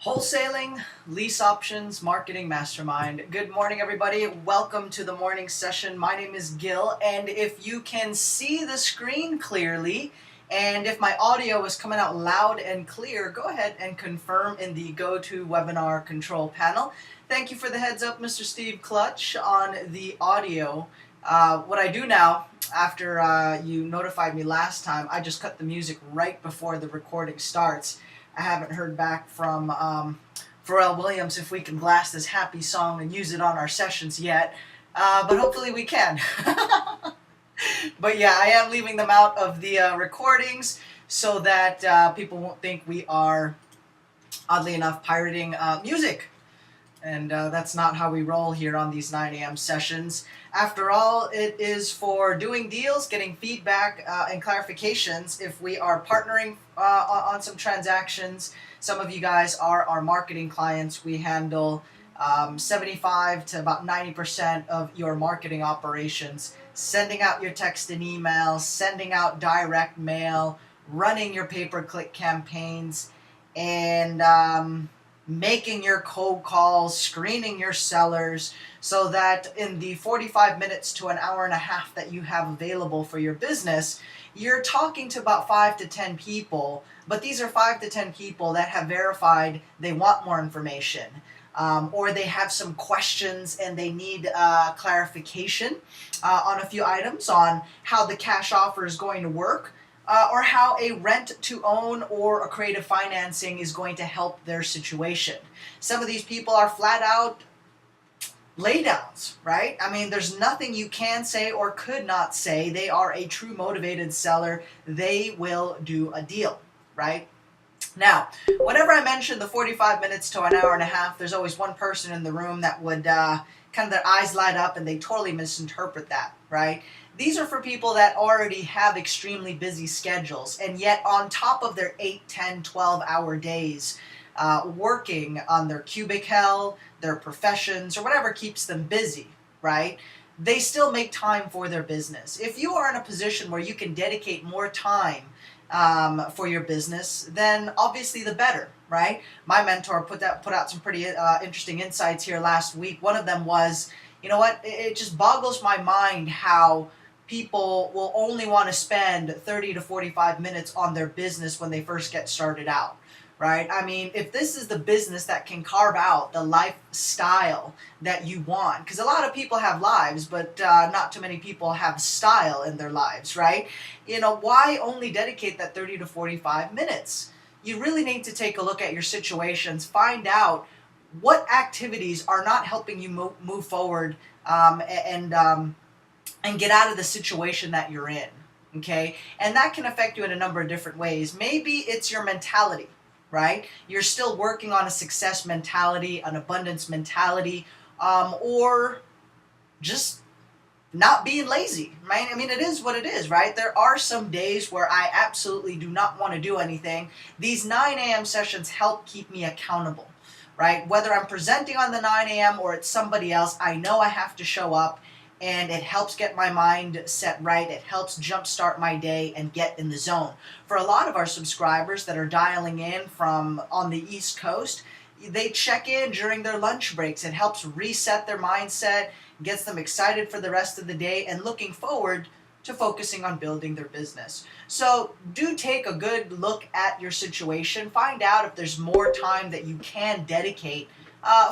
Wholesaling, lease options, marketing mastermind. Good morning, everybody. Welcome to the morning session. My name is Gil, and if you can see the screen clearly, and if my audio is coming out loud and clear, go ahead and confirm in the GoToWebinar control panel. Thank you for the heads up, Mr. Steve Clutch, on the audio. What I do now, after you notified me last time, I just cut the music right before the recording starts. I haven't heard back from Pharrell Williams if we can blast this happy song and use it on our sessions yet, but hopefully we can. But yeah, I am leaving them out of the recordings so that people won't think we are, oddly enough, pirating music. And that's not how we roll here on these 9 a.m. sessions. After all, it is for doing deals, getting feedback and clarifications if we are partnering on some transactions. Some of you guys are our marketing clients. We handle 75 to about 90% of your marketing operations, sending out your text and email, sending out direct mail, running your pay-per-click campaigns, and making your cold calls, screening your sellers, so that in the 45 minutes to an hour and a half that you have available for your business, you're talking to about 5 to 10 people, but these are 5 to 10 people that have verified they want more information, or they have some questions and they need clarification on a few items on how the cash offer is going to work, or how a rent-to-own or a creative financing is going to help their situation. Some of these people are flat-out laydowns, right? I mean, there's nothing you can say or could not say. They are a true motivated seller. They will do a deal, right? Now, whenever I mention the 45 minutes to an hour and a half, there's always one person in the room that would kind of their eyes light up and they totally misinterpret that, right? These are for people that already have extremely busy schedules, and yet on top of their 8, 10, 12-hour days working on their cubic hell, their professions, or whatever keeps them busy, right? They still make time for their business. If you are in a position where you can dedicate more time for your business, then obviously the better, right? My mentor put out some pretty interesting insights here last week. One of them was, you know what, it just boggles my mind how people will only want to spend 30 to 45 minutes on their business when they first get started out, right? I mean, if this is the business that can carve out the lifestyle that you want, because a lot of people have lives, but not too many people have style in their lives, right? You know, why only dedicate that 30 to 45 minutes? You really need to take a look at your situations, find out what activities are not helping you move forward and get out of the situation that you're in, okay? And that can affect you in a number of different ways. Maybe it's your mentality, right? You're still working on a success mentality, an abundance mentality, or just not being lazy, right? I mean, it is what it is, right? There are some days where I absolutely do not want to do anything. These 9 a.m. sessions help keep me accountable, right? Whether I'm presenting on the 9 a.m. or it's somebody else, I know I have to show up, and it helps get my mind set right. It helps jumpstart my day and get in the zone. For a lot of our subscribers that are dialing in from on the East Coast, they check in during their lunch breaks. It helps reset their mindset, gets them excited for the rest of the day and looking forward to focusing on building their business. So do take a good look at your situation. Find out if there's more time that you can dedicate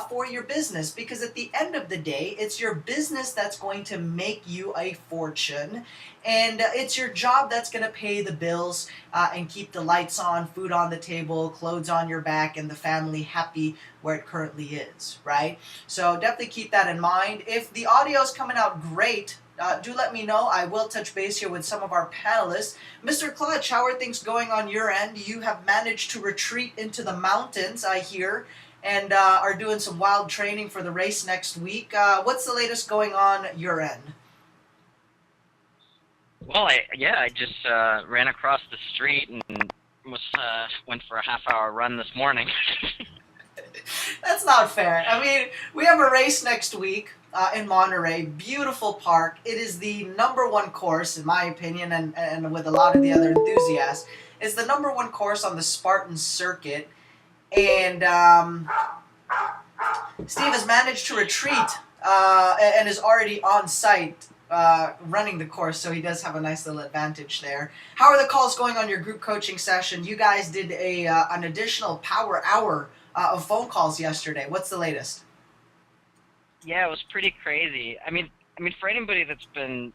for your business, because at the end of the day, it's your business that's going to make you a fortune, and it's your job that's going to pay the bills and keep the lights on, food on the table, clothes on your back, and the family happy where it currently is, right? So definitely keep that in mind. If the audio is coming out great, do let me know. I will touch base here with some of our panelists. Mr. Clutch, how are things going on your end? You have managed to retreat into the mountains, I hear, and are doing some wild training for the race next week. What's the latest going on your end? Well, I just ran across the street and went for a half-hour run this morning. That's not fair. I mean, we have a race next week in Monterey. Beautiful park. It is the #1 course, in my opinion, and with a lot of the other enthusiasts. It's the #1 course on the Spartan circuit. And Steve has managed to retreat and is already on site running the course, so he does have a nice little advantage there. How are the calls going on your group coaching session? You guys did an additional power hour of phone calls yesterday. What's the latest? Yeah, it was pretty crazy. I mean, for anybody that's been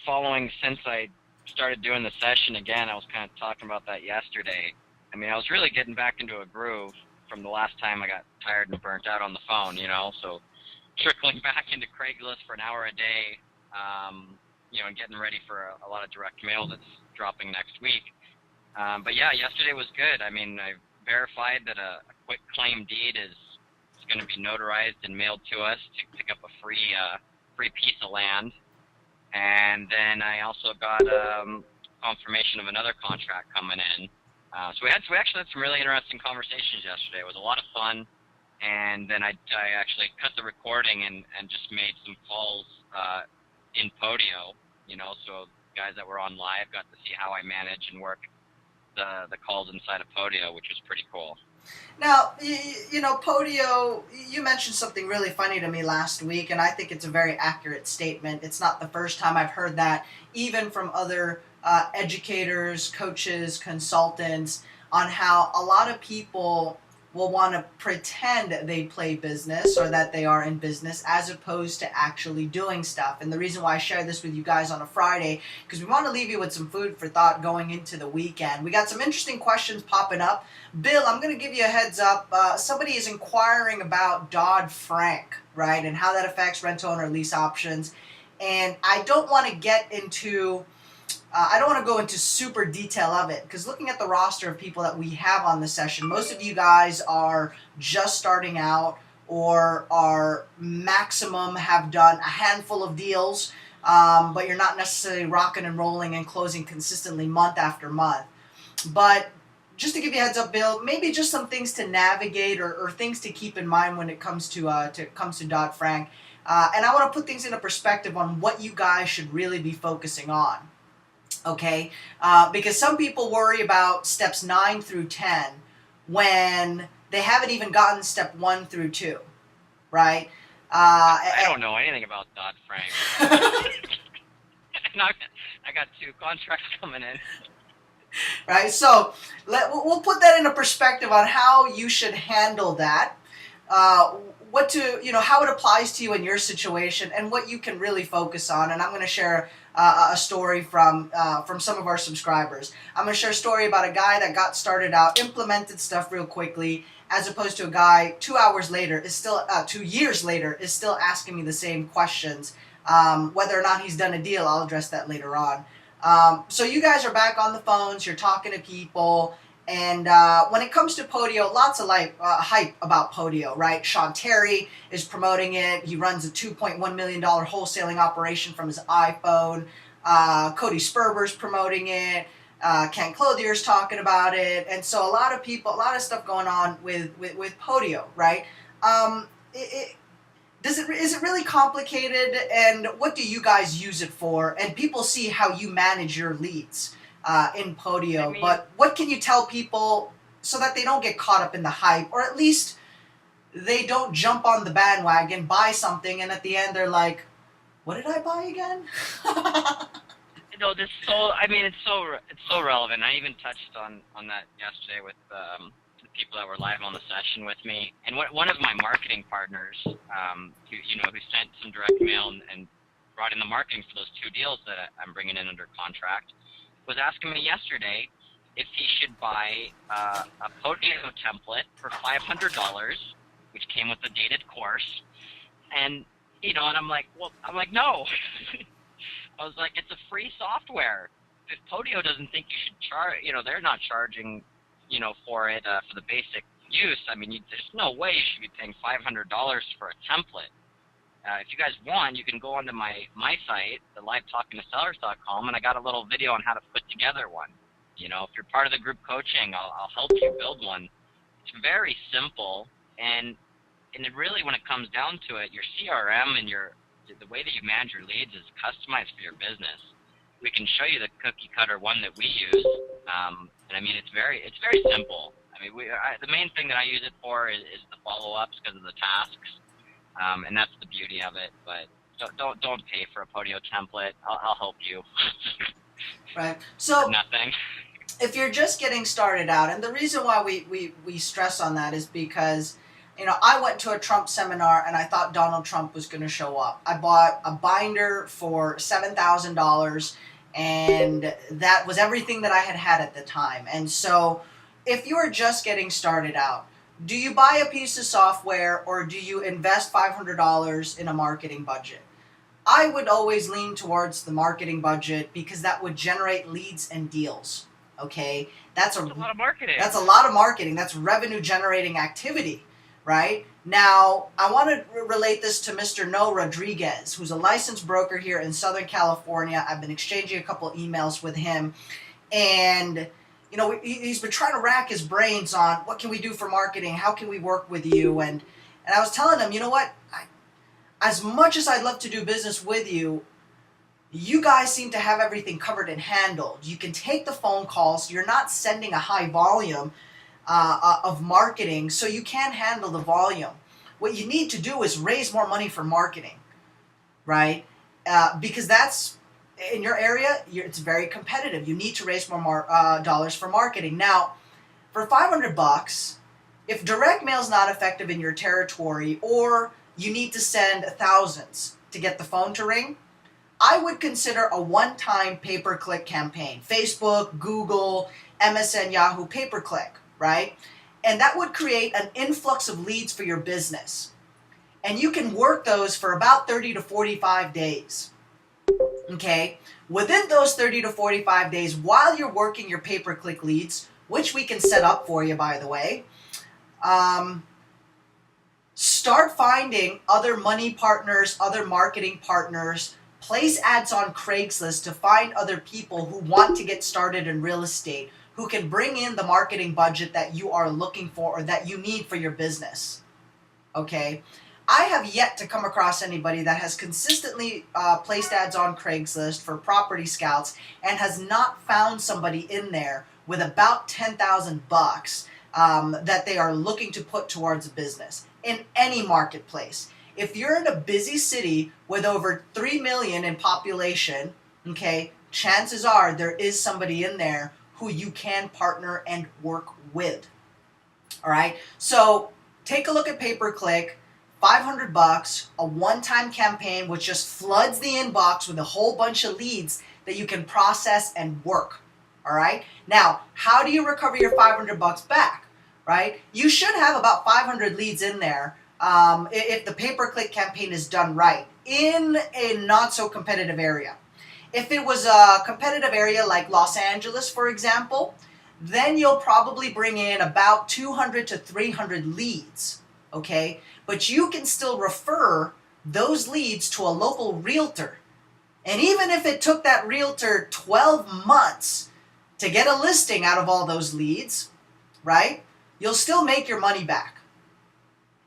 following since I started doing the session again, I was kind of talking about that yesterday. I mean, I was really getting back into a groove from the last time I got tired and burnt out on the phone, so trickling back into Craigslist for an hour a day, and getting ready for a lot of direct mail that's dropping next week. But yeah, yesterday was good. I mean, I verified that a quick claim deed is going to be notarized and mailed to us to pick up a free piece of land. And then I also got confirmation of another contract coming in. So we actually had some really interesting conversations yesterday. It was a lot of fun. And then I actually cut the recording and just made some calls in Podio, so guys that were on live got to see how I manage and work the calls inside of Podio, which was pretty cool. Now, Podio, you mentioned something really funny to me last week, and I think it's a very accurate statement. It's not the first time I've heard that, even from other educators, coaches, consultants, on how a lot of people will want to pretend they play business or that they are in business as opposed to actually doing stuff. And the reason why I share this with you guys on a Friday, because we want to leave you with some food for thought going into the weekend. We got some interesting questions popping up. Bill, I'm going to give you a heads up. Somebody is inquiring about Dodd-Frank, right, and how that affects rent-to-owner lease options. And I don't want to get into I don't want to go into super detail of it, because looking at the roster of people that we have on the session, most of you guys are just starting out or are maximum have done a handful of deals, but you're not necessarily rocking and rolling and closing consistently month after month. But just to give you a heads up, Bill, maybe just some things to navigate or things to keep in mind when it comes to Dodd-Frank. And I want to put things into perspective on what you guys should really be focusing on. Okay, because some people worry about steps 9 through 10 when they haven't even gotten step 1 through 2, right? I don't know anything about Dodd-Frank. And I got 2 contracts coming in. Right, so we'll put that into perspective on how you should handle that, how it applies to you in your situation, and what you can really focus on. And I'm going to share a story from some of our subscribers. I'm going to share a story about a guy that got started out, implemented stuff real quickly, as opposed to a guy 2 years later is still asking me the same questions. Whether or not he's done a deal, I'll address that later on. So you guys are back on the phones, you're talking to people, and when it comes to Podio, lots of hype about Podio, right? Sean Terry is promoting it. He runs a $2.1 million wholesaling operation from his iPhone. Cody Sperber's promoting it. Ken Clothier's talking about it. And so a lot of stuff going on with Podio, right? Is it really complicated, and what do you guys use it for? And people see how you manage your leads in Podio, but what can you tell people so that they don't get caught up in the hype, or at least they don't jump on the bandwagon, buy something, and at the end they're like, what did I buy again? It's so relevant. I even touched on that yesterday with the people that were live on the session with me, and one of my marketing partners, who sent some direct mail and brought in the marketing for those 2 deals that I'm bringing in under contract, was asking me yesterday if he should buy a Podio template for $500, which came with a dated course, and I'm like, no. I was like, it's a free software. If Podio doesn't think you should charge, they're not charging, for it for the basic use. I mean, there's no way you should be paying $500 for a template. If you guys want, you can go onto my site, the livetalkingtosellers.com, and I got a little video on how to put together one. If you're part of the group coaching, I'll help you build one. It's very simple, and it really, when it comes down to it, your CRM and the way that you manage your leads is customized for your business. We can show you the cookie cutter one that we use, and it's very simple. I mean, the main thing that I use it for is the follow-ups because of the tasks, and that's the beauty of it. But don't pay for a Podio template. I'll help you. Right. So Nothing. if you're just getting started out, and the reason why we stress on that is because, I went to a Trump seminar and I thought Donald Trump was going to show up. I bought a binder for $7,000, and that was everything that I had at the time. And so if you are just getting started out, do you buy a piece of software or do you invest $500 in a marketing budget? I would always lean towards the marketing budget because that would generate leads and deals. Okay, that's a lot of marketing. That's a lot of marketing. That's revenue generating activity, right? Now, I want to relate this to Mr. No Rodriguez, who's a licensed broker here in Southern California. I've been exchanging a couple emails with him, and he's been trying to rack his brains on what can we do for marketing, how can we work with you, and I was telling him, you know what, as much as I'd love to do business with you, you guys seem to have everything covered and handled. You can take the phone calls. You're not sending a high volume of marketing, so you can handle the volume. What you need to do is raise more money for marketing, right? Because that's, in your area, it's very competitive. You need to raise more dollars for marketing. Now, for $500, if direct mail is not effective in your territory, or you need to send thousands to get the phone to ring, I would consider a one-time pay-per-click campaign. Facebook, Google, MSN, Yahoo, pay-per-click, right? And that would create an influx of leads for your business. And you can work those for about 30 to 45 days. Okay? Within those 30 to 45 days, while you're working your pay-per-click leads, which we can set up for you, by the way, start finding other money partners, other marketing partners. Place ads on Craigslist to find other people who want to get started in real estate, who can bring in the marketing budget that you are looking for or that you need for your business. Okay? I have yet to come across anybody that has consistently placed ads on Craigslist for property scouts and has not found somebody in there with about $10,000 that they are looking to put towards a business in any marketplace. If you're in a busy city with over 3 million in population, okay, chances are there is somebody in there who you can partner and work with. All right, so take a look at pay-per-click, $500, a one-time campaign which just floods the inbox with a whole bunch of leads that you can process and work. All right, now how do you recover your $500 back? Right, you should have about 500 leads in there. If the pay-per-click campaign is done right in a not so competitive area. If it was a competitive area like Los Angeles, for example, then you'll probably bring in about 200 to 300 leads, okay? But you can still refer those leads to a local realtor. And even if it took that realtor 12 months to get a listing out of all those leads, right, you'll still make your money back.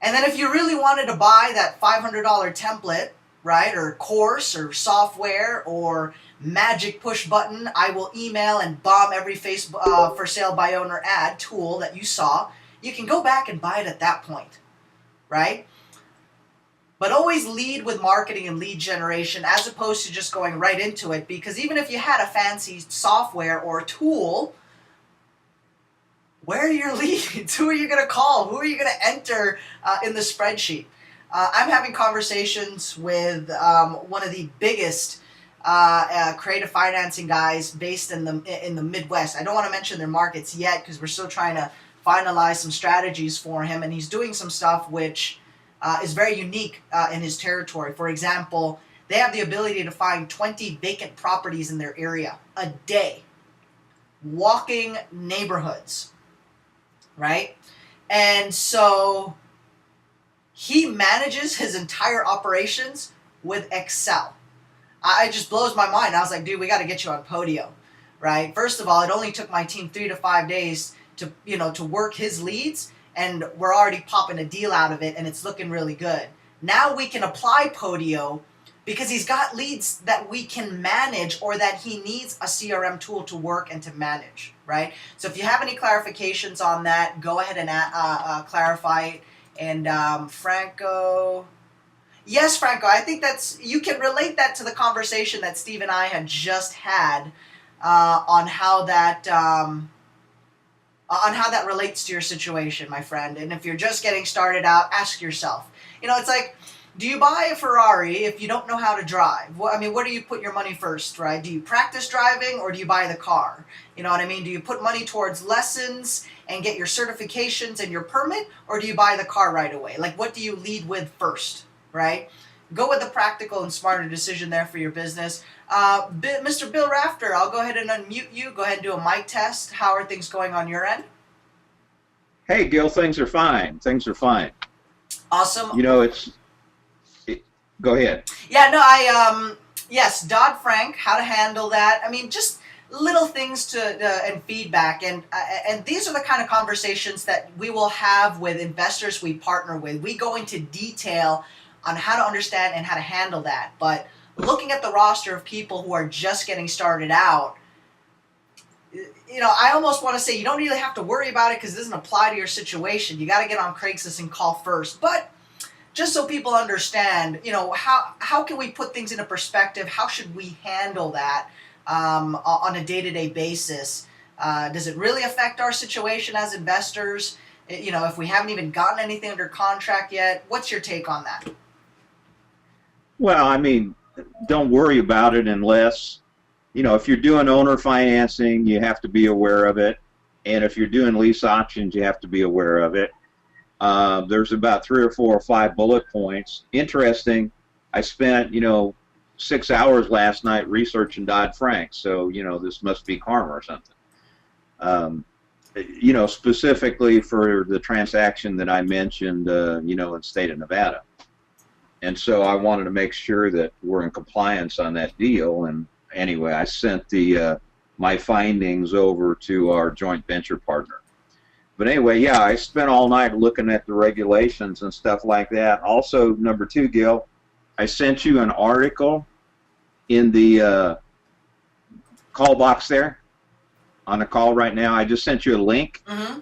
And then if you really wanted to buy that $500 template, right, or course or software or magic push button, I will email and bomb every Facebook for sale by owner ad tool that you saw, you can go back and buy it at that point, right? But always lead with marketing and lead generation as opposed to just going right into it, because even if you had a fancy software or tool, where are your leads? Who are you going to call? Who are you going to enter in the spreadsheet? I'm having conversations with one of the biggest creative financing guys based in the Midwest. I don't want to mention their markets yet because we're still trying to finalize some strategies for him, and he's doing some stuff which is very unique in his territory. For example, they have the ability to find 20 vacant properties in their area a day, walking neighborhoods. Right? And so he manages his entire operations with Excel. It just blows my mind. I was like, dude, we got to get you on Podio, right? First of all, it only took my team 3 to 5 days to work his leads, and we're already popping a deal out of it, and it's looking really good. Now we can apply Podio because he's got leads that we can manage or that he needs a CRM tool to work and to manage, right? So if you have any clarifications on that, go ahead and clarify it. And Franco, yes, Franco, I think you can relate that to the conversation that Steve and I had just had on how that relates to your situation, my friend. And if you're just getting started out, ask yourself, it's like, do you buy a Ferrari if you don't know how to drive? What do you put your money first, right? Do you practice driving or do you buy the car? You know what I mean? Do you put money towards lessons and get your certifications and your permit, or do you buy the car right away? Like, what do you lead with first, right? Go with the practical and smarter decision there for your business. Mr. Bill Rafter, I'll go ahead and unmute you. Go ahead and do a mic test. How are things going on your end? Hey, Gil, things are fine. Things are fine. Awesome. Go ahead. Yeah, no, yes, Dodd-Frank, how to handle that. Just little things and feedback. And these are the kind of conversations that we will have with investors we partner with. We go into detail on how to understand and how to handle that. But looking at the roster of people who are just getting started out, I almost want to say you don't really have to worry about it because it doesn't apply to your situation. You got to get on Craigslist and call first. But just so people understand, how can we put things into perspective? How should we handle that on a day-to-day basis? Does it really affect our situation as investors? If we haven't even gotten anything under contract yet, what's your take on that? Well, don't worry about it unless, if you're doing owner financing, you have to be aware of it. And if you're doing lease options, you have to be aware of it. There's about 3 or 4 or 5 bullet points. Interesting, I spent, 6 hours last night researching Dodd-Frank, so, this must be karma or something. Specifically for the transaction that I mentioned, in the state of Nevada. And so I wanted to make sure that we're in compliance on that deal. And anyway, I sent my findings over to our joint venture partner. But anyway, yeah, I spent all night looking at the regulations and stuff like that. Also, number 2, Gil, I sent you an article in the call box there on the call right now. I just sent you a link. Mm-hmm.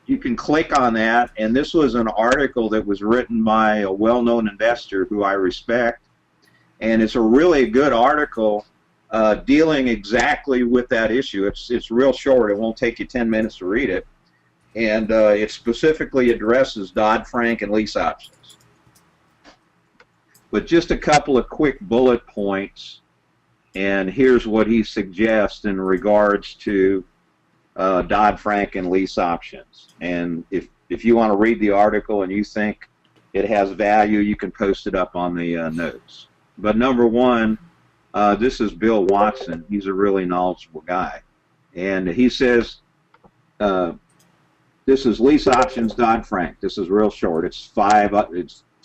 You can click on that, and this was an article that was written by a well-known investor who I respect, and it's a really good article dealing exactly with that issue. It's real short. It won't take you 10 minutes to read it, and it specifically addresses Dodd-Frank and lease options. But just a couple of quick bullet points, and here's what he suggests in regards to Dodd-Frank and lease options. And if you want to read the article and you think it has value, you can post it up on the notes. But number 1, this is Bill Watson. He's a really knowledgeable guy. And he says, this is lease options Dodd-Frank. This is real short. It's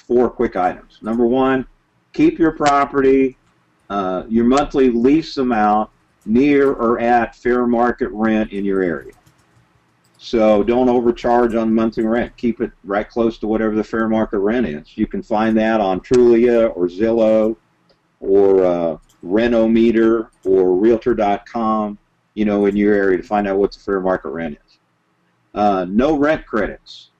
4 quick items. Number 1, keep your property, your monthly lease amount near or at fair market rent in your area. So don't overcharge on monthly rent. Keep it right close to whatever the fair market rent is. You can find that on Trulia or Zillow or Renometer or Realtor.com, in your area to find out what the fair market rent is. No rent credits.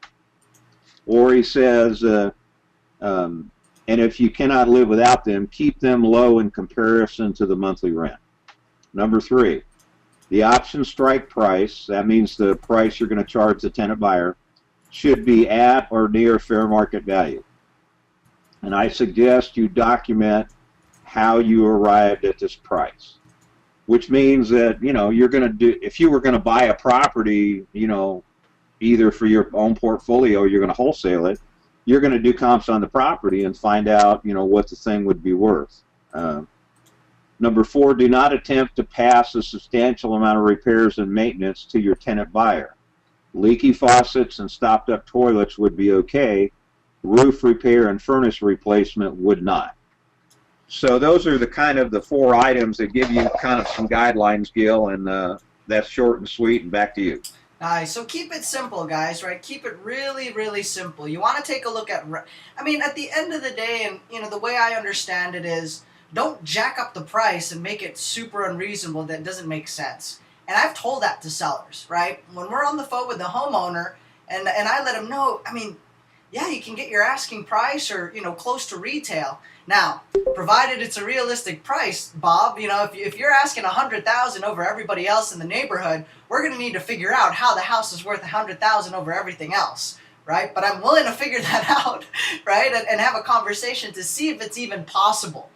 Or he says, and if you cannot live without them, keep them low in comparison to the monthly rent. Number 3, the option strike price, that means the price you're going to charge the tenant buyer, should be at or near fair market value. And I suggest you document how you arrived at this price, which means that, you're going to do, if you were going to buy a property, either for your own portfolio or you're going to wholesale it, you're going to do comps on the property and find out, what the thing would be worth. Number 4, do not attempt to pass a substantial amount of repairs and maintenance to your tenant buyer. Leaky faucets and stopped up toilets would be okay. Roof repair and furnace replacement would not. So those are the 4 items that give you kind of some guidelines, Gil, and that's short and sweet, and back to you. Nice. So keep it simple, guys, right? Keep it really, really simple. You want to take a look at, I mean, at the end of the day, and the way I understand it is, don't jack up the price and make it super unreasonable that doesn't make sense. And I've told that to sellers, right? When we're on the phone with the homeowner, and I let them know, I mean, yeah, you can get your asking price or close to retail. Now, provided it's a realistic price, Bob, if you're asking 100,000 over everybody else in the neighborhood, we're going to need to figure out how the house is worth 100,000 over everything else, right? But I'm willing to figure that out, right? And have a conversation to see if it's even possible,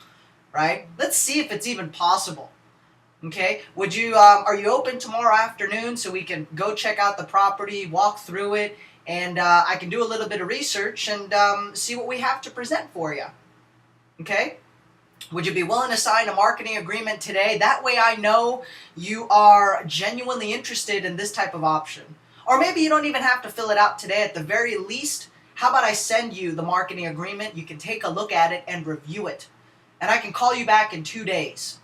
right? Let's see if it's even possible. Okay, would you are you open tomorrow afternoon so we can go check out the property, walk through it, and I can do a little bit of research and see what we have to present for you? Okay, would you be willing to sign a marketing agreement today? That way I know you are genuinely interested in this type of option. Or maybe you don't even have to fill it out today. At the very least, how about I send you the marketing agreement? You can take a look at it and review it, and I can call you back in 2 days,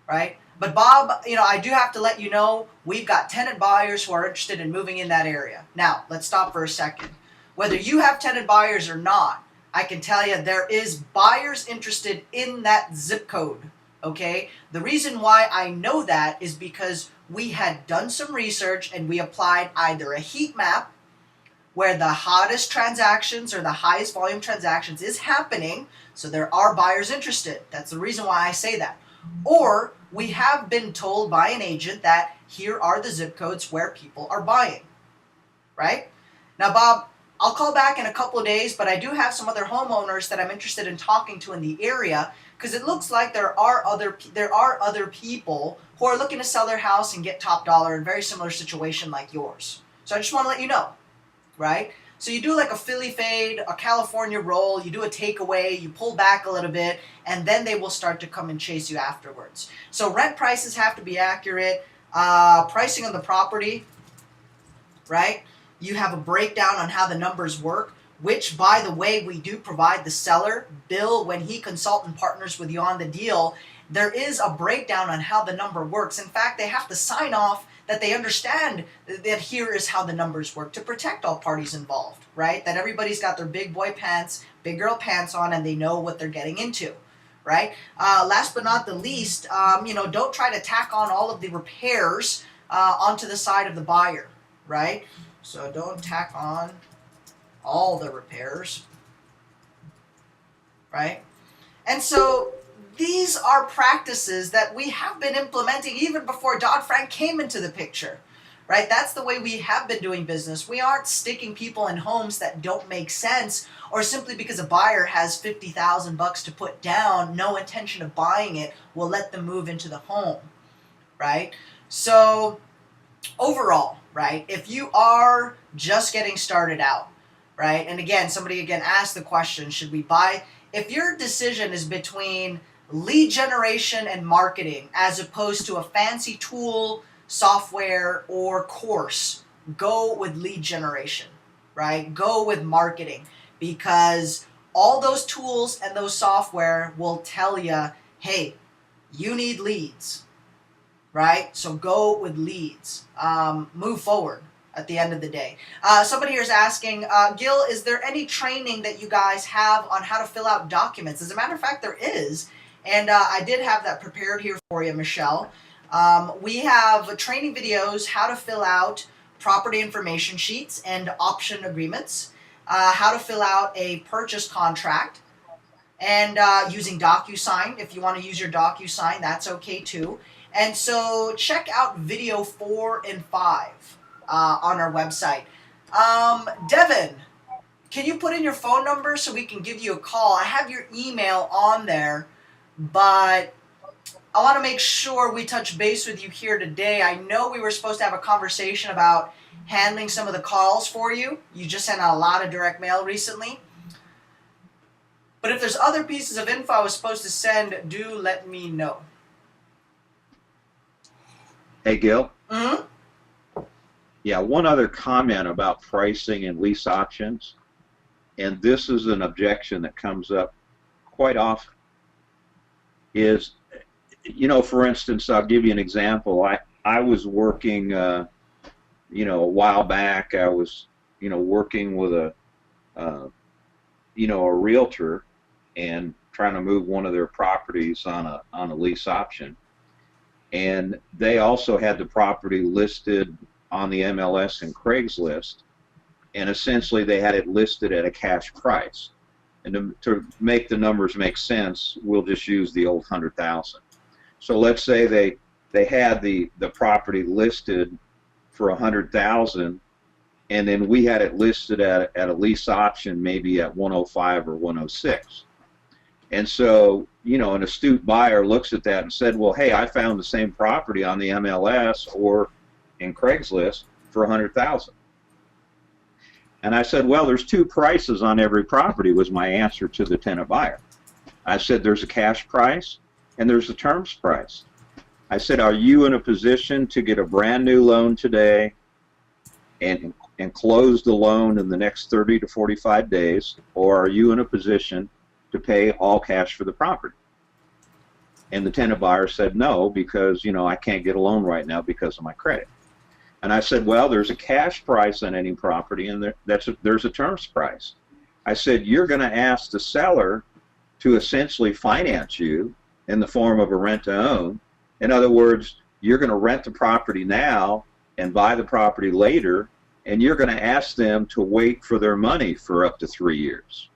right? But Bob, I do have to let you know, we've got tenant buyers who are interested in moving in that area. Now, let's stop for a second. Whether you have tenant buyers or not, I can tell you there is buyers interested in that zip code, okay? The reason why I know that is because we had done some research and we applied either a heat map where the hottest transactions or the highest volume transactions is happening, so there are buyers interested. That's the reason why I say that. Or we have been told by an agent that here are the zip codes where people are buying, right? Now, Bob, I'll call back in a couple of days, but I do have some other homeowners that I'm interested in talking to in the area because it looks like there are other people who are looking to sell their house and get top dollar in a very similar situation like yours. So I just want to let you know, right? So you do like a Philly fade, a California roll, you do a takeaway, you pull back a little bit, and then they will start to come and chase you afterwards. So rent prices have to be accurate. Pricing on the property, right? You have a breakdown on how the numbers work, which, by the way, we do provide the seller. Bill, when he consultant partners with you on the deal, there is a breakdown on how the number works. In fact, they have to sign off that they understand that here is how the numbers work to protect all parties involved, right? That everybody's got their big boy pants, big girl pants on, and they know what they're getting into, right? Last but not the least, don't try to tack on all of the repairs onto the side of the buyer, right? So don't tack on all the repairs, right? And so these are practices that we have been implementing even before Dodd-Frank came into the picture, right? That's the way we have been doing business. We aren't sticking people in homes that don't make sense, or simply because a buyer has $50,000 to put down, no intention of buying it, we'll let them move into the home, right? So overall, right, if you are just getting started out, right, and again, somebody asked the question, should we buy? If your decision is between lead generation and marketing as opposed to a fancy tool, software, or course, go with lead generation, right? Go with marketing, because all those tools and those software will tell you, hey, you need leads, right? So go with leads. Move forward at the end of the day. Somebody here is asking, Gil, is there any training that you guys have on how to fill out documents? As a matter of fact, there is. And I did have that prepared here for you, Michelle. We have training videos, how to fill out property information sheets and option agreements, how to fill out a purchase contract, and using DocuSign. If you want to use your DocuSign, that's okay too. And so check out video 4 and 5 on our website. Devin, can you put in your phone number so we can give you a call? I have your email on there, but I want to make sure we touch base with you here today. I know we were supposed to have a conversation about handling some of the calls for you. You just sent out a lot of direct mail recently. But if there's other pieces of info I was supposed to send, do let me know. Hey, Gil. Mm-hmm. Yeah, one other comment about pricing and lease options, and this is an objection that comes up quite often, is, for instance, I'll give you an example. I was working a while back, I was, working with a realtor and trying to move one of their properties on a lease option. And they also had the property listed on the MLS and Craigslist. And essentially they had it listed at a cash price. And to make the numbers make sense, we'll just use the old 100,000. So let's say they had the property listed for 100,000, and then we had it listed at a lease option maybe at 105 or 106. And so, an astute buyer looks at that and said, well, hey, I found the same property on the MLS or in Craigslist for 100,000. And I said, well, there's two prices on every property, was my answer to the tenant buyer. I said, there's a cash price and there's a terms price. I said, are you in a position to get a brand new loan today and close the loan in the next 30 to 45 days, or are you in a position to pay all cash for the property? And the tenant buyer said no, because I can't get a loan right now because of my credit. And I said, well, there's a cash price on any property, and there's a terms price. I said, you're going to ask the seller to essentially finance you in the form of a rent-to-own. In other words, you're going to rent the property now and buy the property later, and you're going to ask them to wait for their money for up to 3 years.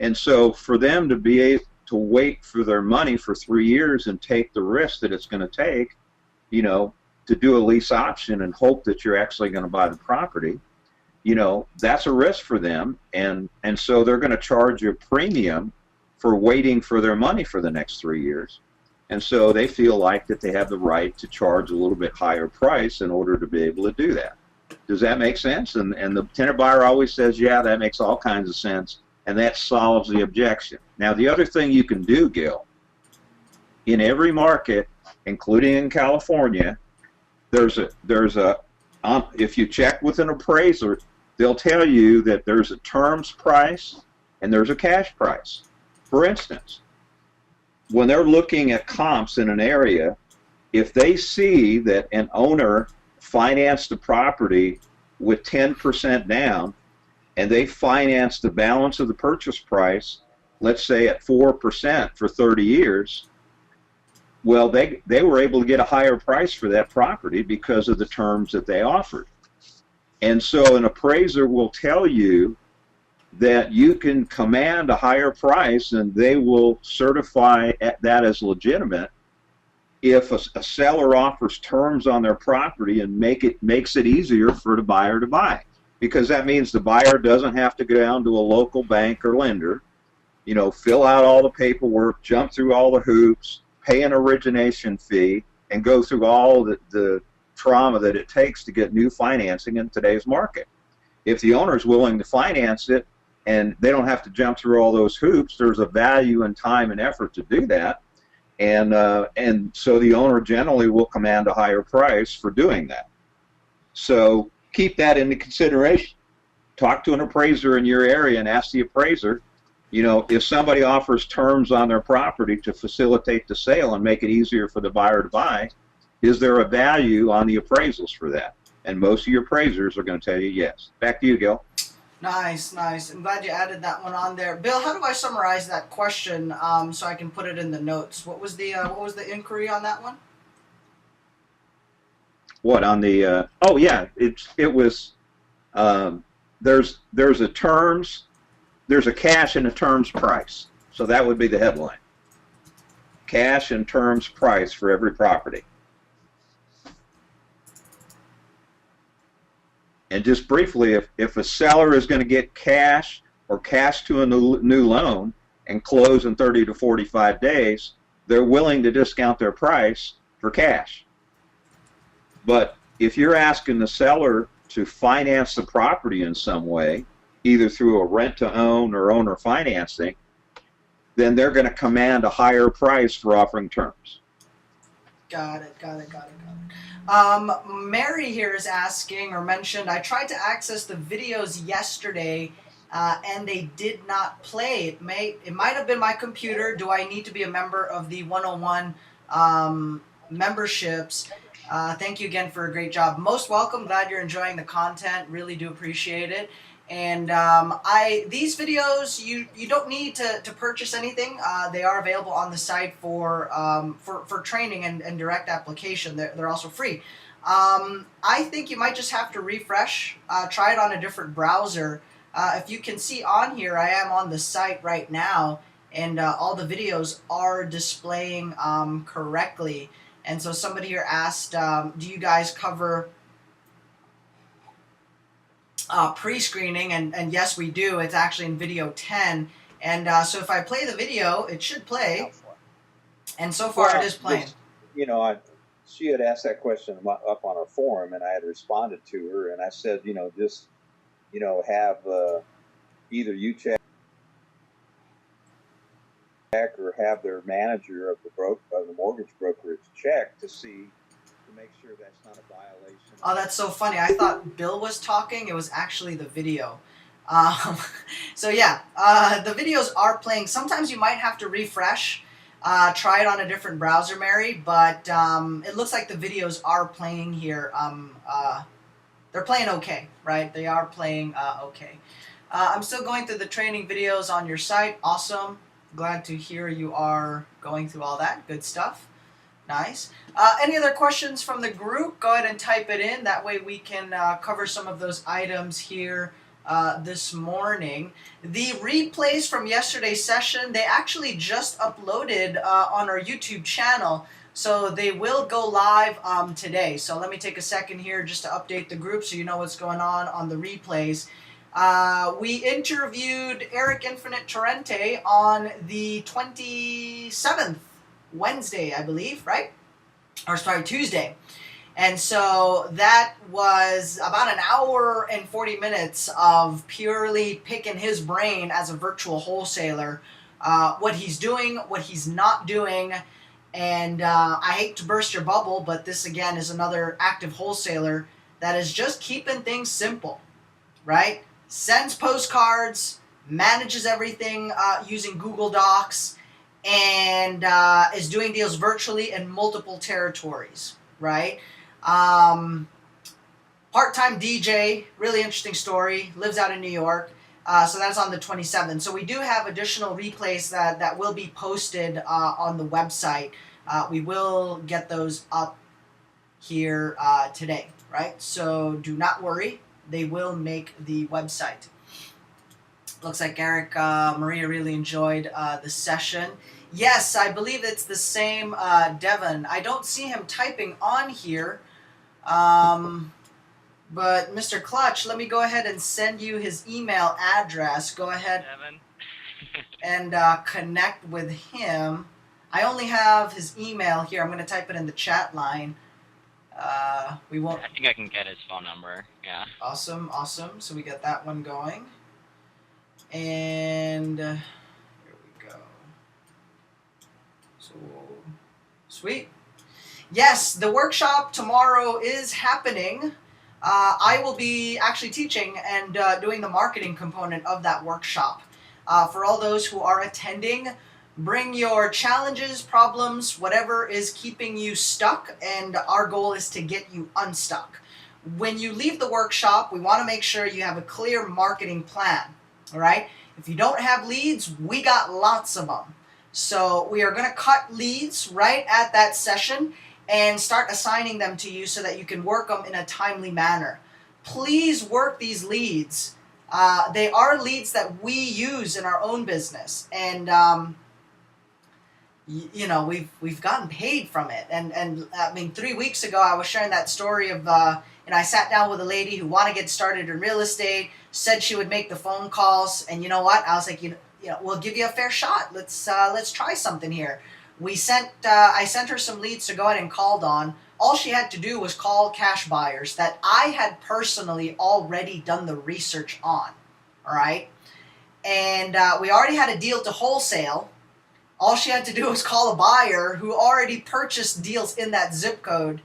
And so for them to be able to wait for their money for 3 years and take the risk that it's going to take, to do a lease option and hope that you're actually going to buy the property, that's a risk for them. And so they're going to charge you a premium for waiting for their money for the next 3 years. And so they feel like that they have the right to charge a little bit higher price in order to be able to do that. Does that make sense? And the tenant buyer always says, yeah, that makes all kinds of sense. And that solves the objection. Now, the other thing you can do, Gil, in every market, including in California, if you check with an appraiser, they'll tell you that there's a terms price and there's a cash price. For instance, when they're looking at comps in an area, if they see that an owner financed the property with 10% down and they financed the balance of the purchase price, let's say at 4% for 30 years, well, they were able to get a higher price for that property because of the terms that they offered. And so an appraiser will tell you that you can command a higher price and they will certify that as legitimate if a seller offers terms on their property and makes it easier for the buyer to buy. Because that means the buyer doesn't have to go down to a local bank or lender, fill out all the paperwork, jump through all the hoops, pay an origination fee, and go through all the trauma that it takes to get new financing in today's market. If the owner is willing to finance it and they don't have to jump through all those hoops, there's a value and time and effort to do that. And so the owner generally will command a higher price for doing that. So keep that into consideration. Talk to an appraiser in your area and ask the appraiser, if somebody offers terms on their property to facilitate the sale and make it easier for the buyer to buy, is there a value on the appraisals for that? And most of your appraisers are going to tell you yes. Back to you, Gil. Nice. I'm glad you added that one on there. Bill, how do I summarize that question so I can put it in the notes? What was the inquiry on that one? What on the? Oh yeah, it was. There's a terms. There's a cash and a terms price. So that would be the headline. Cash and terms price for every property. And just briefly, if a seller is going to get cash or cash to a new loan and close in 30 to 45 days, they're willing to discount their price for cash. But if you're asking the seller to finance the property in some way, either through a rent-to-own or owner financing, then they're going to command a higher price for offering terms. Got it. Mary here is asking or mentioned, I tried to access the videos yesterday and they did not play. It might have been my computer. Do I need to be a member of the 101 memberships? Thank you again for a great job. Most welcome. Glad you're enjoying the content. Really do appreciate it. And these videos, you don't need to purchase anything. They are available on the site for training and direct application. They're also free. I think you might just have to refresh. Try it on a different browser. If you can see on here, I am on the site right now, and all the videos are displaying correctly. And so somebody here asked, do you guys cover pre-screening? And yes, we do. It's actually in video 10. And so if I play the video, it should play. And so far it is playing. She had asked that question up on our forum, and I had responded to her, and I said, just, have either you check or have their manager of the mortgage brokerage check to make sure that's not a violation. Oh, that's so funny. I thought Bill was talking. It was actually the video. So yeah, the videos are playing. Sometimes you might have to refresh. Try it on a different browser, Mary, but it looks like the videos are playing here. They're playing okay, right? They are playing okay. I'm still going through the training videos on your site. Awesome. Glad to hear you are going through all that. Good stuff. Nice. Any other questions from the group? Go ahead and type it in. That way we can cover some of those items here this morning. The replays from yesterday's session, they actually just uploaded on our YouTube channel. So they will go live today. So let me take a second here just to update the group so you know what's going on the replays. We interviewed Eric Infinite Torrente on the 27th, Wednesday, I believe, right? Or sorry, Tuesday. And so that was about an hour and 40 minutes of purely picking his brain as a virtual wholesaler, what he's doing, what he's not doing. And I hate to burst your bubble, but this again is another active wholesaler that is just keeping things simple, right? Sends postcards, manages everything using Google Docs, and is doing deals virtually in multiple territories, right? Part-time DJ, really interesting story, lives out in New York. So that's on the 27th. So we do have additional replays that will be posted on the website. We will get those up here today, right? So do not worry. They will make the website. Looks like Eric, Maria really enjoyed the session. Yes, I believe it's the same Devon. I don't see him typing on here. But Mr. Clutch, let me go ahead and send you his email address. Go ahead and connect with him. I only have his email here. I'm going to type it in the chat line. We won't. I think I can get his phone number. Yeah. Awesome, awesome. So we got that one going. And here we go. So sweet. Yes, the workshop tomorrow is happening. I will be actually teaching and doing the marketing component of that workshop. For all those who are attending, bring your challenges, problems, whatever is keeping you stuck, and our goal is to get you unstuck. When you leave the workshop, we want to make sure you have a clear marketing plan, all right? If you don't have leads, we got lots of them. So we are going to cut leads right at that session and start assigning them to you so that you can work them in a timely manner. Please work these leads. They are leads that we use in our own business, and you know, we've gotten paid from it. And I mean, 3 weeks ago I was sharing that story of and I sat down with a lady who wanted to get started in real estate, said she would make the phone calls, and you know what? I was like, you know, we'll give you a fair shot. Let's try something here. I sent her some leads to go ahead and called on. All she had to do was call cash buyers that I had personally already done the research on. All right, and we already had a deal to wholesale. All she had to do was call a buyer who already purchased deals in that zip code.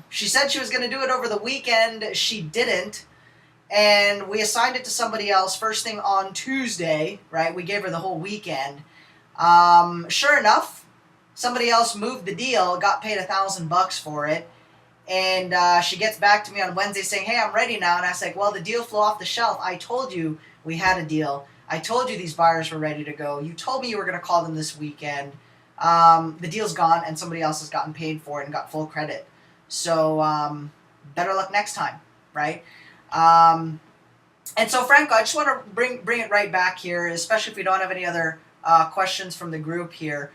She said she was going to do it over the weekend. She didn't. And we assigned it to somebody else first thing on Tuesday, right? We gave her the whole weekend. Sure enough, Somebody else moved the deal, got paid $1,000 for it, and she gets back to me on Wednesday saying, hey, I'm ready now. And I was like, well, the deal flew off the shelf. I told you we had a deal. I told you these buyers were ready to go. You told me you were going to call them this weekend. The deal's gone, and somebody else has gotten paid for it and got full credit. So better luck next time, right? And so, Franco, I just want to bring it right back here, especially if we don't have any other questions from the group here.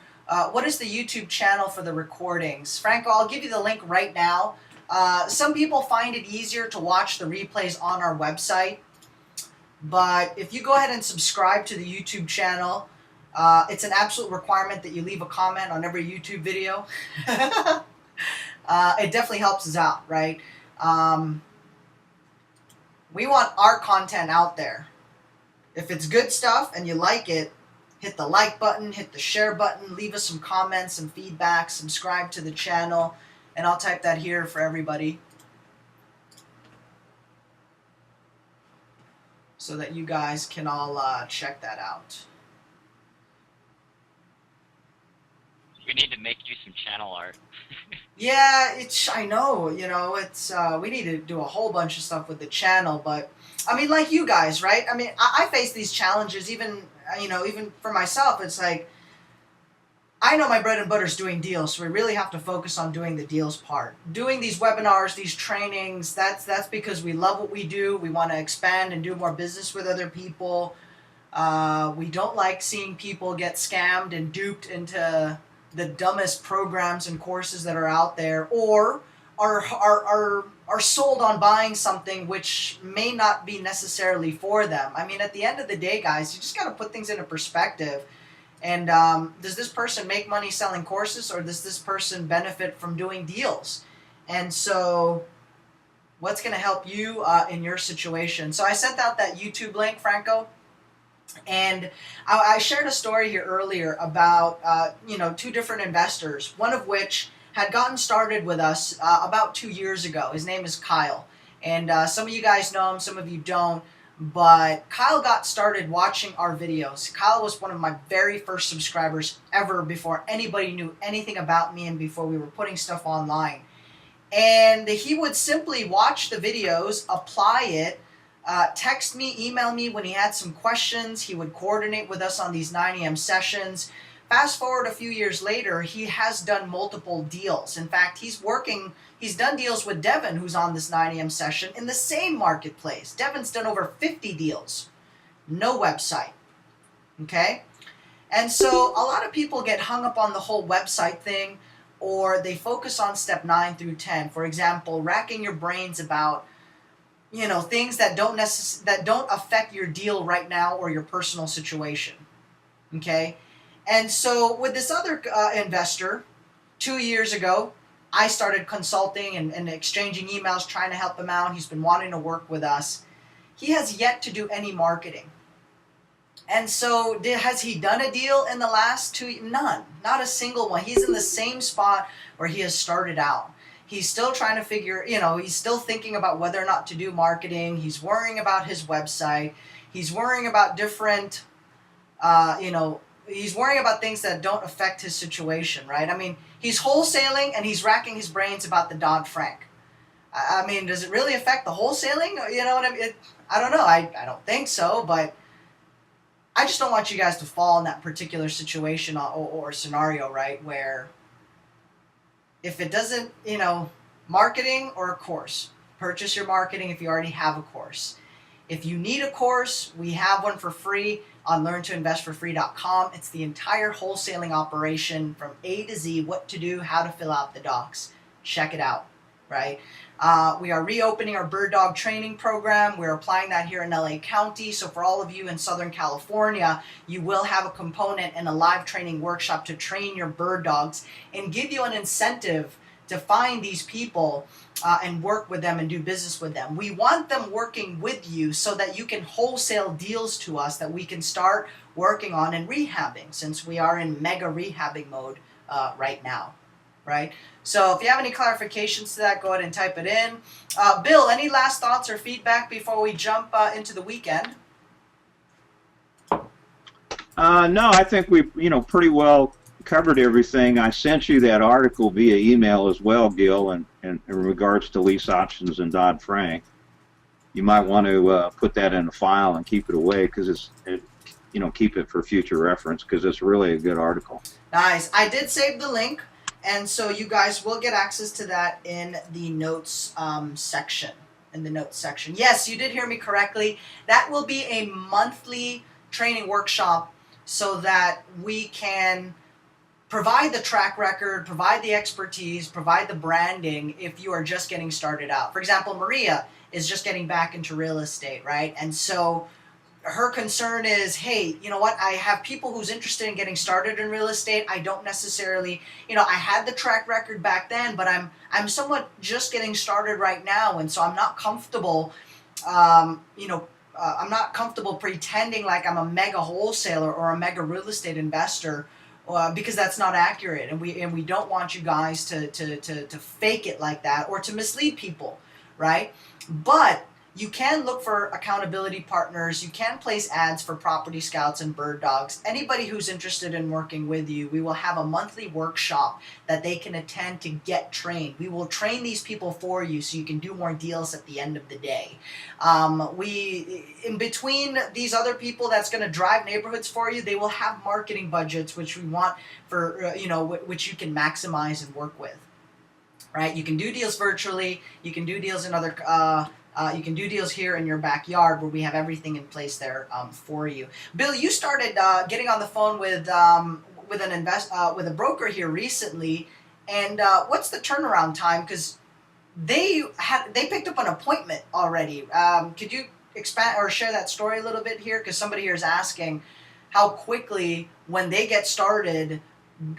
What is the YouTube channel for the recordings? Franco, I'll give you the link right now. Some people find it easier to watch the replays on our website, but if you go ahead and subscribe to the YouTube channel, it's an absolute requirement that you leave a comment on every YouTube video. It definitely helps us out, right? We want our content out there. If it's good stuff and you like it, hit the like button, hit the share button, leave us some comments, some feedback, subscribe to the channel, and I'll type that here for everybody so that you guys can all check that out. We need to make you some channel art. Yeah, I know, it's, we need to do a whole bunch of stuff with the channel, but, I mean, like you guys, right? I mean, I face these challenges even for myself. It's like, I know my bread and butter is doing deals, so we really have to focus on doing the deals part. Doing these webinars, these trainings, that's because we love what we do. We want to expand and do more business with other people. We don't like seeing people get scammed and duped into the dumbest programs and courses that are out there, or are sold on buying something which may not be necessarily for them. I mean, at the end of the day, guys, you just got to put things into perspective. And does this person make money selling courses, or does this person benefit from doing deals? And so what's going to help you in your situation? So I sent out that YouTube link, Franco. And I shared a story here earlier about, two different investors, one of which had gotten started with us about 2 years ago. His name is Kyle. And some of you guys know him, some of you don't. But Kyle got started watching our videos. Kyle was one of my very first subscribers ever before anybody knew anything about me and before we were putting stuff online. And he would simply watch the videos, apply it, text me, email me when he had some questions. He would coordinate with us on these 9 a.m. sessions. Fast forward a few years later, he has done multiple deals. In fact, he's done deals with Devin, who's on this 9 a.m. session, in the same marketplace. Devin's done over 50 deals. No website. Okay? And so a lot of people get hung up on the whole website thing, or they focus on step 9 through 10. For example, racking your brains about things that don't affect your deal right now or your personal situation. Okay? And so with this other investor, 2 years ago, I started consulting and exchanging emails, trying to help him out. He's been wanting to work with us. He has yet to do any marketing. And so has he done a deal in the last 2 years? None. Not a single one. He's in the same spot where he has started out. He's still trying to figure, he's still thinking about whether or not to do marketing. He's worrying about his website. He's worrying about different, he's worrying about things that don't affect his situation, right? I mean, he's wholesaling and he's racking his brains about the Dodd-Frank. I mean, does it really affect the wholesaling? You know what I mean? I don't know. I don't think so, but I just don't want you guys to fall in that particular situation or scenario, right, where if it doesn't, marketing or a course, purchase your marketing if you already have a course. If you need a course, we have one for free on learntoinvestforfree.com. It's the entire wholesaling operation from A to Z, what to do, how to fill out the docs. Check it out, right? We are reopening our bird dog training program. We're applying that here in LA County. So for all of you in Southern California, you will have a component in a live training workshop to train your bird dogs and give you an incentive to find these people and work with them and do business with them. We want them working with you so that you can wholesale deals to us that we can start working on and rehabbing, since we are in mega rehabbing mode right now, right? So if you have any clarifications to that, go ahead and type it in. Bill, any last thoughts or feedback before we jump into the weekend? No, I think we, pretty well covered everything. I sent you that article via email as well, Gil, and in regards to lease options and Dodd-Frank. You might want to put that in a file and keep it away, because keep it for future reference, because it's really a good article. Nice. I did save the link, and so you guys will get access to that in the notes section. In the notes section. Yes, you did hear me correctly. That will be a monthly training workshop so that we can provide the track record, provide the expertise, provide the branding if you are just getting started out. For example, Maria is just getting back into real estate, right? And so her concern is, hey, you know what? I have people who's interested in getting started in real estate. I don't necessarily, I had the track record back then, but I'm somewhat just getting started right now, and so I'm not comfortable, I'm not comfortable pretending like I'm a mega wholesaler or a mega real estate investor, because that's not accurate, and we don't want you guys to fake it like that or to mislead people, right? But you can look for accountability partners. You can place ads for property scouts and bird dogs. Anybody who's interested in working with you, we will have a monthly workshop that they can attend to get trained. We will train these people for you so you can do more deals at the end of the day. In between these other people that's going to drive neighborhoods for you, they will have marketing budgets, which we want for, which you can maximize and work with, right? You can do deals virtually. You can do deals in other, you can do deals here in your backyard, where we have everything in place there for you. Bill, you started getting on the phone with a broker here recently, and what's the turnaround time? Because they picked up an appointment already. Could you expand or share that story a little bit here? Because somebody here is asking how quickly, when they get started,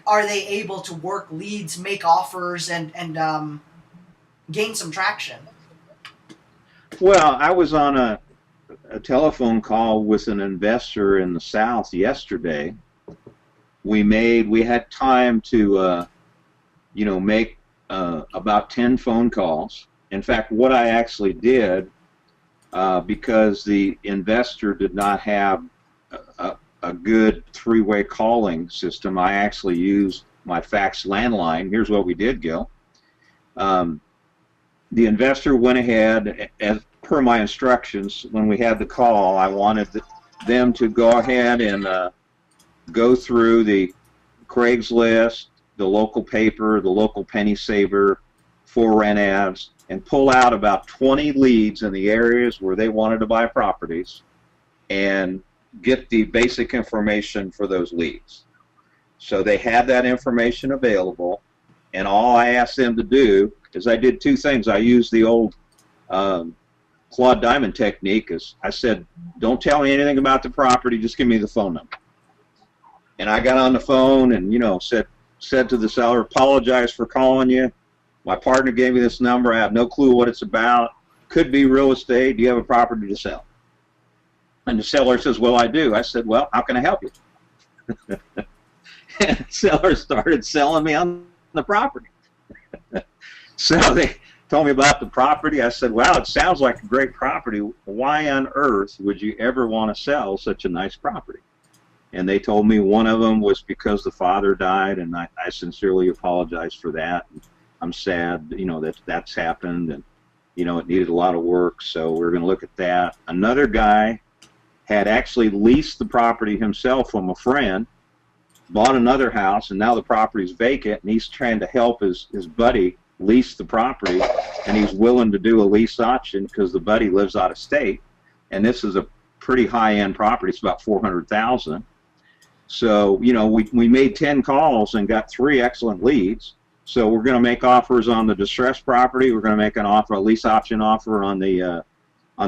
are they able to work leads, make offers, and gain some traction? Well, I was on a telephone call with an investor in the South yesterday. We had time to, make about 10 phone calls. In fact, what I actually did, because the investor did not have a good three-way calling system, I actually used my fax landline. Here's what we did, Gil. The investor went ahead, as per my instructions. When we had the call, I wanted them to go ahead and go through the Craigslist, the local paper, the local penny saver, for rent ads, and pull out about 20 leads in the areas where they wanted to buy properties, and get the basic information for those leads. So they had that information available, and all I asked them to do is, I did two things. I used the old Claude Diamond technique. Is I said, don't tell me anything about the property, just give me the phone number. And I got on the phone and said to the seller, apologize for calling you. My partner gave me this number. I have no clue what it's about. Could be real estate. Do you have a property to sell? And the seller says, well, I do. I said, well, how can I help you? And the seller started selling me on the property. So they told me about the property. I said, wow, it sounds like a great property. Why on earth would you ever want to sell such a nice property? And they told me one of them was because the father died, and I sincerely apologize for that. I'm sad, that's happened, and, it needed a lot of work, so we're going to look at that. Another guy had actually leased the property himself from a friend, bought another house, and now the property's vacant, and he's trying to help his buddy lease the property, and he's willing to do a lease option because the buddy lives out of state, and this is a pretty high-end property. It's about $400,000. So we made 10 calls and got 3 excellent leads. So we're going to make offers on the distressed property. We're going to make a lease option offer on the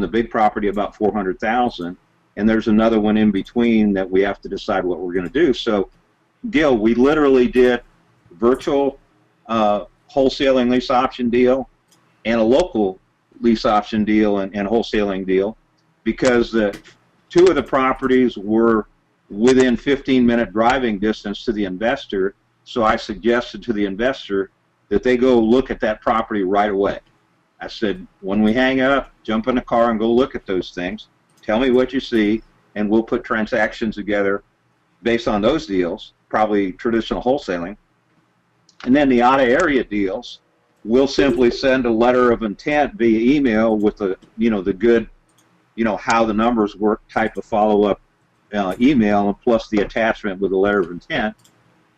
big property, about $400,000, and there's another one in between that we have to decide what we're going to do. So Gil, we literally did virtual wholesaling lease option deal and a local lease option deal and wholesaling deal, because the 2 of the properties were within 15-minute driving distance to the investor. So I suggested to the investor that they go look at that property right away. I said, when we hang up, jump in the car and go look at those things. Tell me what you see, and we'll put transactions together based on those deals. probably traditional wholesaling. And then the out-of-area deals, we'll simply send a letter of intent via email with the, the good, how the numbers work type of follow-up email, and plus the attachment with a letter of intent,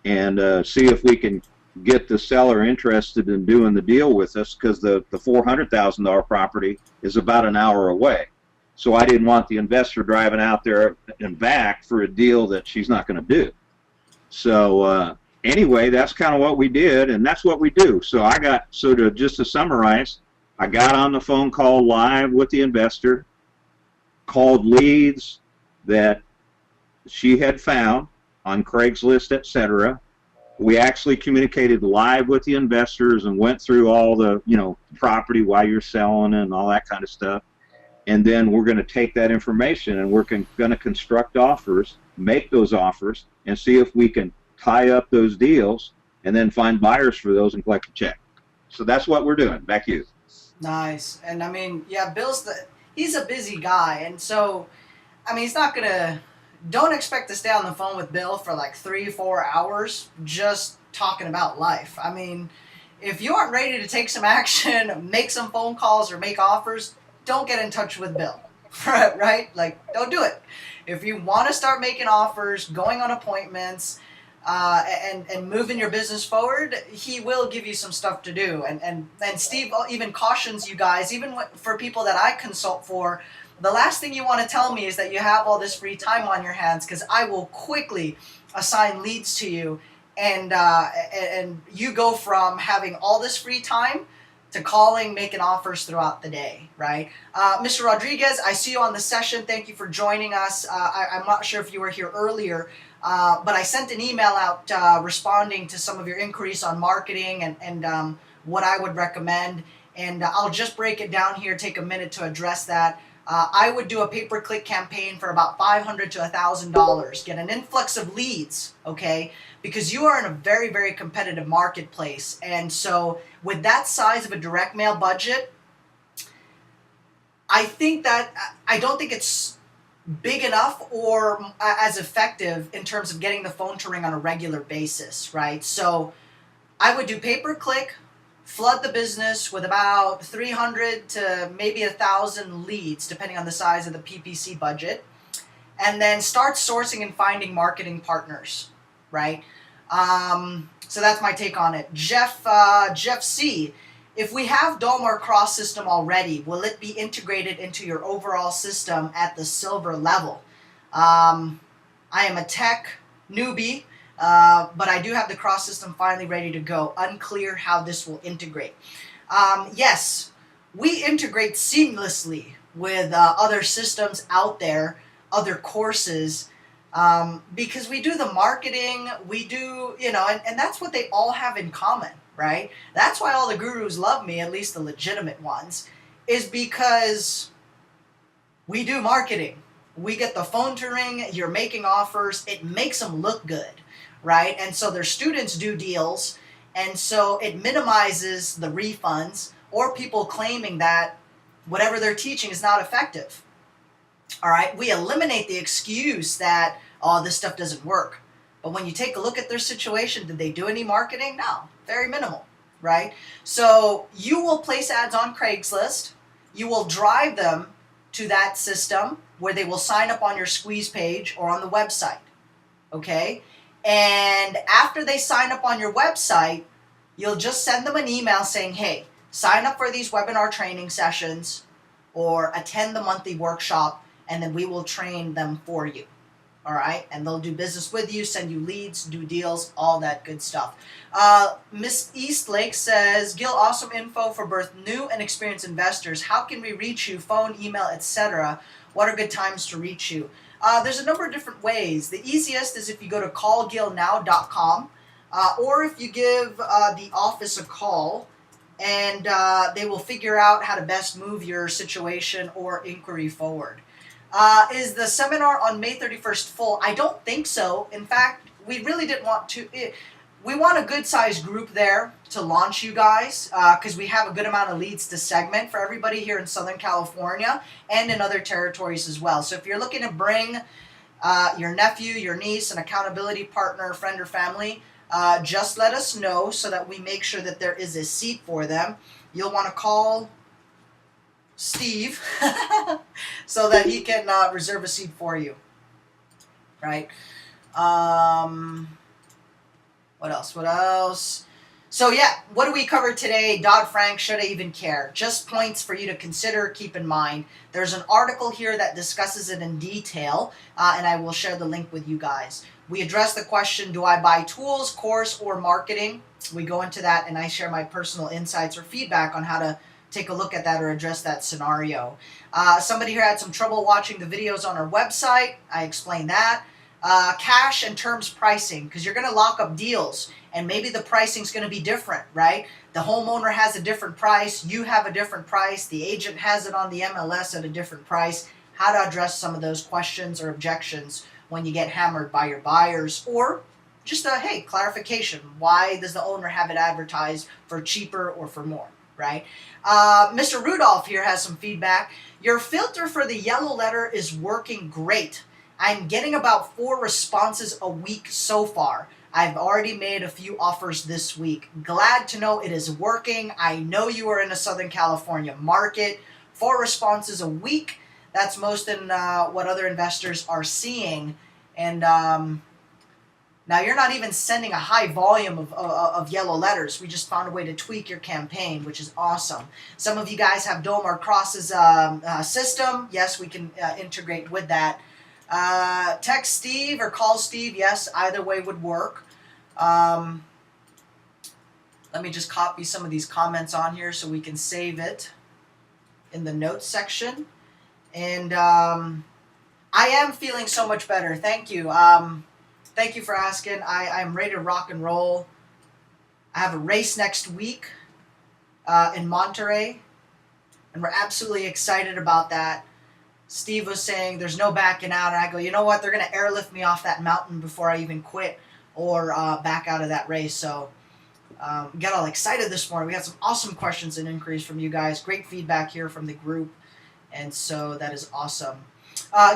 and see if we can get the seller interested in doing the deal with us, because the $400,000 property is about an hour away. So I didn't want the investor driving out there and back for a deal that she's not going to do. So anyway, that's kind of what we did, and that's what we do. So just to summarize, I got on the phone call live with the investor, called leads that she had found on Craigslist, etc. We actually communicated live with the investors and went through all the, property, why you're selling and all that kind of stuff. And then we're going to take that information and we're going to construct offers, make those offers, and see if we can tie up those deals and then find buyers for those and collect a check. So that's what we're doing. Back to you. Nice. And I mean, yeah, he's a busy guy. And so, I mean, don't expect to stay on the phone with Bill for like 3-4 hours just talking about life. I mean, if you aren't ready to take some action, make some phone calls or make offers, don't get in touch with Bill, right? Like, don't do it. If you want to start making offers, going on appointments, and moving your business forward, he will give you some stuff to do. And Steve even cautions you guys, even for people that I consult for, the last thing you want to tell me is that you have all this free time on your hands, because I will quickly assign leads to you, and you go from having all this free time to calling, making offers throughout the day, right? Mr. Rodriguez, I see you on the session. Thank you for joining us. I'm not sure if you were here earlier, but I sent an email out responding to some of your inquiries on marketing and what I would recommend. And I'll just break it down here, take a minute to address that. I would do a pay-per-click campaign for about $500 to $1,000. Get an influx of leads, okay? Because you are in a very, very competitive marketplace. And so with that size of a direct mail budget, I don't think it's big enough or as effective in terms of getting the phone to ring on a regular basis, right? So I would do pay-per-click, flood the business with about 300 to maybe 1,000 leads, depending on the size of the PPC budget, and then start sourcing and finding marketing partners, right? So that's my take on it. Jeff C., if we have Dolmar Cross system already, will it be integrated into your overall system at the silver level? I am a tech newbie, but I do have the cross system finally ready to go. Unclear how this will integrate. Yes, we integrate seamlessly with other systems out there, other courses, because we do the marketing, we do, and that's what they all have in common, right? That's why all the gurus love me, at least the legitimate ones, is because we do marketing. We get the phone to ring, you're making offers, it makes them look good, right? And so their students do deals, and so it minimizes the refunds or people claiming that whatever they're teaching is not effective. All right, we eliminate the excuse that, oh, this stuff doesn't work. But when you take a look at their situation, did they do any marketing? No, very minimal, right? So you will place ads on Craigslist. You will drive them to that system where they will sign up on your squeeze page or on the website, okay? And after they sign up on your website, you'll just send them an email saying, hey, sign up for these webinar training sessions or attend the monthly workshop, and then we will train them for you, all right? And they'll do business with you, send you leads, do deals, all that good stuff. Miss Eastlake says, Gil, awesome info for both new and experienced investors. How can we reach you? Phone, email, etc. What are good times to reach you? There's a number of different ways. The easiest is if you go to callgilnow.com, or if you give the office a call, and they will figure out how to best move your situation or inquiry forward. Is the seminar on May 31st full? I don't think so. In fact, we really didn't want to. We want a good-sized group there to launch you guys, because we have a good amount of leads to segment for everybody here in Southern California and in other territories as well. So if you're looking to bring your nephew, your niece, an accountability partner, friend, or family, just let us know so that we make sure that there is a seat for them. You'll want to call Steve so that he can reserve a seat for you. Right? What else? What else? So yeah, what do we cover today? Dodd-Frank, should I even care? Just points for you to consider, keep in mind. There's an article here that discusses it in detail, and I will share the link with you guys. We address the question, do I buy tools, course, or marketing? We go into that, and I share my personal insights or feedback on how to take a look at that or address that scenario. Somebody here had some trouble watching the videos on our website. I explained that. Cash and terms pricing, because you're going to lock up deals and maybe the pricing is going to be different, right? The homeowner has a different price, you have a different price, the agent has it on the MLS at a different price. How to address some of those questions or objections when you get hammered by your buyers, or just a, hey, clarification. Why does the owner have it advertised for cheaper or for more, right? Mr. Rudolph here has some feedback. Your filter for the yellow letter is working great. I'm getting about 4 responses a week so far. I've already made a few offers this week. Glad to know it is working. I know you are in a Southern California market. 4 responses a week. That's most in what other investors are seeing. And now you're not even sending a high volume of yellow letters. We just found a way to tweak your campaign, which is awesome. Some of you guys have Dome or Cross's system. Yes, we can integrate with that. Text Steve or call Steve. Yes, either way would work. Let me just copy some of these comments on here so we can save it in the notes section. And I am feeling so much better. Thank you. Thank you for asking. I'm ready to rock and roll. I have a race next week in Monterey, and we're absolutely excited about that. Steve was saying there's no backing out, and I go, you know what? They're going to airlift me off that mountain before I even quit or back out of that race. So got all excited this morning. We got some awesome questions and inquiries from you guys. Great feedback here from the group, and so that is awesome.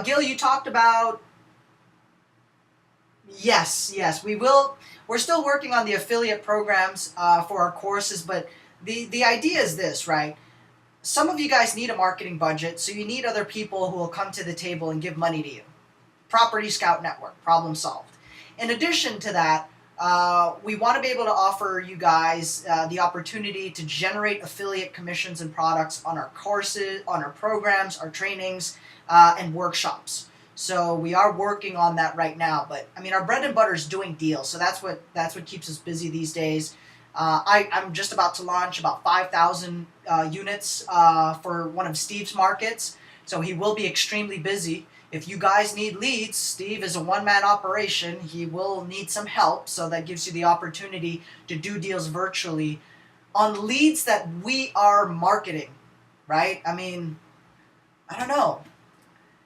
Gil, you talked about, yes, we will. We're still working on the affiliate programs for our courses, but the idea is this, right? Some of you guys need a marketing budget, so you need other people who will come to the table and give money to you. Property Scout Network, problem solved. In addition to that, we want to be able to offer you guys the opportunity to generate affiliate commissions and products on our courses, on our programs, our trainings, and workshops. So we are working on that right now. But I mean, our bread and butter is doing deals, so that's what keeps us busy these days. I'm just about to launch about 5,000 units for one of Steve's markets, so he will be extremely busy. If you guys need leads, Steve is a one-man operation. He will need some help, so that gives you the opportunity to do deals virtually on leads that we are marketing, right? I mean, I don't know.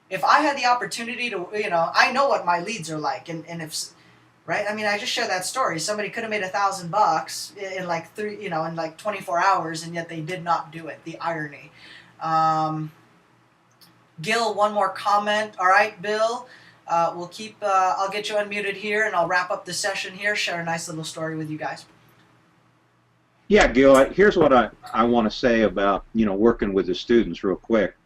If I had the opportunity to, I know what my leads are like, and if, right? I mean, I just shared that story. Somebody could have made $1,000 in like 24 hours, and yet they did not do it. The irony. Gil, one more comment. All right, Bill. We'll keep. I'll get you unmuted here, and I'll wrap up the session here. Share a nice little story with you guys. Yeah, Gil. Here's what I want to say about working with the students real quick.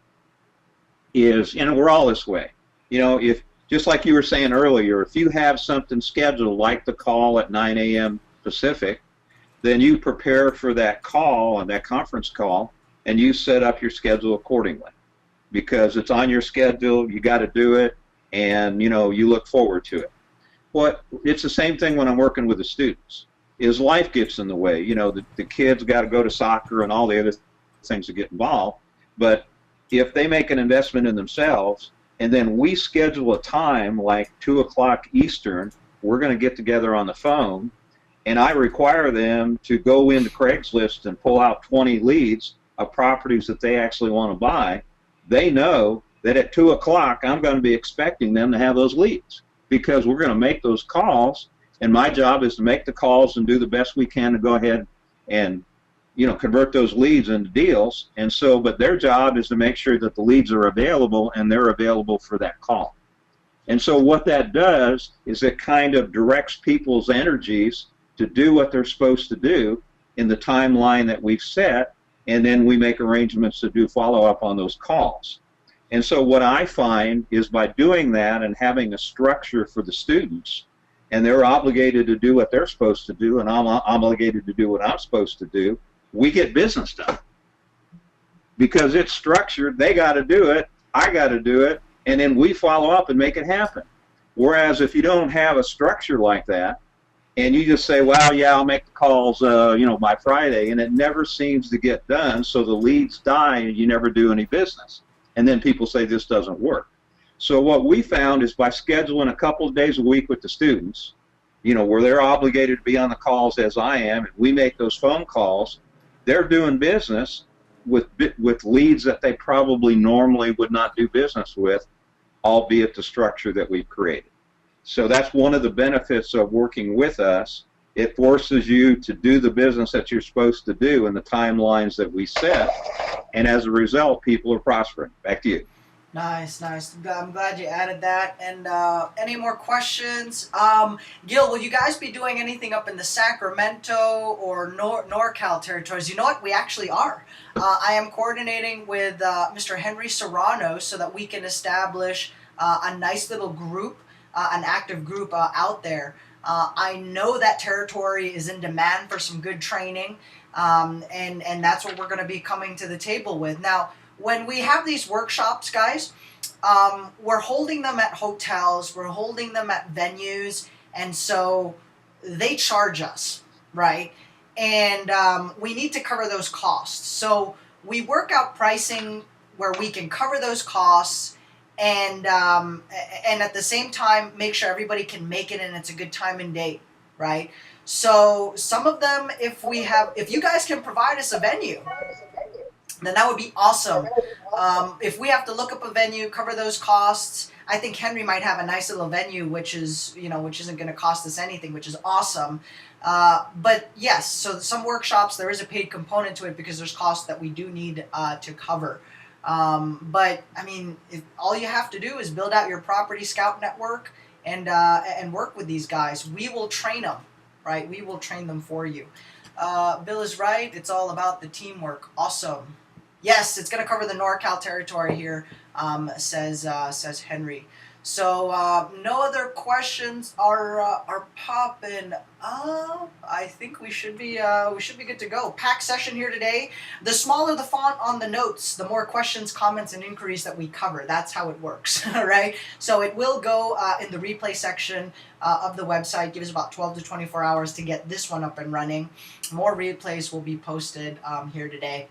Is we're all this way. If just like you were saying earlier, if you have something scheduled like the call at 9 a.m. Pacific, then you prepare for that call and that conference call, and you set up your schedule accordingly, because it's on your schedule. You got to do it, and you look forward to it. It's the same thing when I'm working with the students. Is life gets in the way. The kids got to go to soccer and all the other things that get involved, but if they make an investment in themselves, and then we schedule a time like 2 o'clock Eastern, we're going to get together on the phone, and I require them to go into Craigslist and pull out 20 leads of properties that they actually want to buy. They know that at 2 o'clock I'm going to be expecting them to have those leads, because we're going to make those calls, and my job is to make the calls and do the best we can to go ahead and convert those leads into deals. And so, but their job is to make sure that the leads are available and they're available for that call. And so what that does is it kind of directs people's energies to do what they're supposed to do in the timeline that we've set, and then we make arrangements to do follow-up on those calls. And so what I find is by doing that and having a structure for the students, and they're obligated to do what they're supposed to do, and I'm obligated to do what I'm supposed to do, we get business done. Because it's structured, they got to do it, I got to do it, and then we follow up and make it happen. Whereas if you don't have a structure like that, and you just say, well, yeah, I'll make the calls, by Friday, and it never seems to get done, so the leads die and you never do any business. And then people say this doesn't work. So what we found is by scheduling a couple of days a week with the students, where they're obligated to be on the calls as I am, and we make those phone calls, they're doing business with leads that they probably normally would not do business with, albeit the structure that we've created. So that's one of the benefits of working with us. It forces you to do the business that you're supposed to do in the timelines that we set, and as a result, people are prospering. Back to you. Nice. I'm glad you added that. And any more questions? Gil, will you guys be doing anything up in the Sacramento or NorCal territories? You know what? We actually are. I am coordinating with Mr. Henry Serrano so that we can establish a nice little group, an active group out there. I know that territory is in demand for some good training, and that's what we're going to be coming to the table with. Now, when we have these workshops, guys, we're holding them at hotels, we're holding them at venues, and so they charge us, right? And we need to cover those costs. So we work out pricing where we can cover those costs, and at the same time make sure everybody can make it and it's a good time and date, right? So some of them, if you guys can provide us a venue, then that would be awesome. If we have to look up a venue, cover those costs, I think Henry might have a nice little venue, which isn't going to cost us anything, which is awesome. But yes, so some workshops, there is a paid component to it because there's costs that we do need to cover. But I mean, all you have to do is build out your property scout network and work with these guys. We will train them, right? We will train them for you. Bill is right. It's all about the teamwork. Awesome. Yes, it's going to cover the NorCal territory here, says Henry. So no other questions are popping up. I think we should be good to go. Packed session here today. The smaller the font on the notes, the more questions, comments, and inquiries that we cover. That's how it works, right? So it will go in the replay section of the website. Give us about 12 to 24 hours to get this one up and running. More replays will be posted here today.